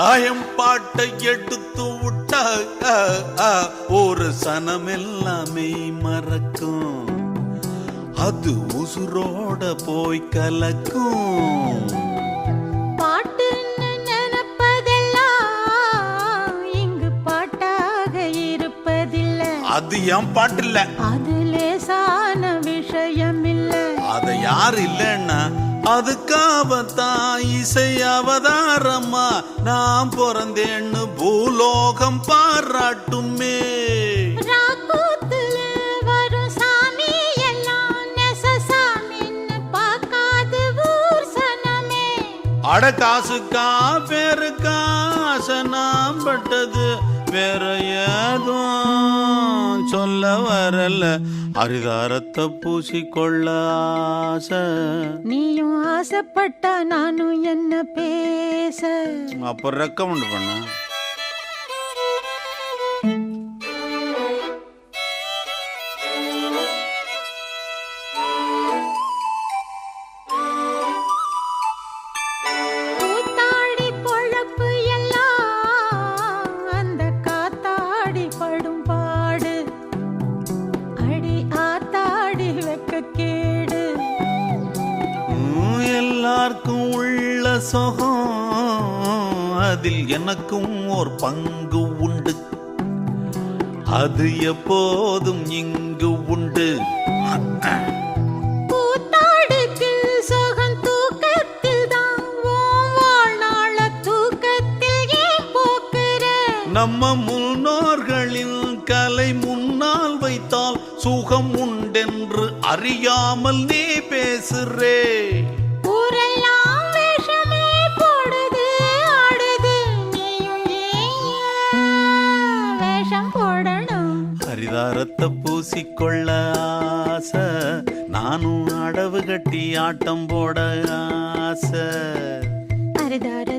ஆயம் பாட்டை எடுத்து விட்ட ஒரு சனமெல்லாமே மறக்கும், அது உசுரோட போய் கலக்கும். பாட்டுன்னு நினைப்பதெல்லாம் இங்கு பாட்டாக இருப்பதில்லை. அது என் பாட்டு இல்ல, அது லேசான விஷயம் இல்ல. அத யாரு இல்லன்னா அதுக்காகத்தான் இசை அவதாரமா நான் பிறந்தேன்னு பூலோகம் பாராட்டுமே. ராக்கூத்துல வரும் சாமி எல்லாம் நெசசாமின்னு பார்க்காது ஊர் சனமே. அட காசுக்கா பேருக்கா ஆசனாம் பட்டது வேற ஏதும் சொல்ல வரல. அரிதாரத்தை பூசிக்கொள்ள ஆசை. நீயும் ஆசைப்பட்டா நானும் என்ன பேச. அப்ப ரெக்கமெண்ட் பண்ண கூத்தாடி பொழப்பு எல்லாம் அந்த காத்தாடி படும் பாடு. அடி ஆத்தாடி வெக்க கேடு. எல்லாருக்கும் உள்ள சுகம் அதில் எனக்கும் ஒரு பங்கு உண்டு, அது எப்போதும் இங்கு உண்டு. கூத்தாடுக்கு சுகம் தூக்கத்தில் தான், உன் வாழ்நாள தூக்கத்தில் ஏன் போக்குற? நம்ம முன்னோர்களின் கலை முன்னால் வைத்தால் சுகம் உண்டென்று அறியாமல் நீ பேசுறே. ஊரெல்லாம் வேஷமே போடுது ஆடுது, நீயும் ஏன் வேஷம் போடணும்? ஹரிதாரத்தை பூசிக்கொள்ள ஆசை, நானும் அடவு கட்டி ஆட்டம் போட ஆசை. அரிதார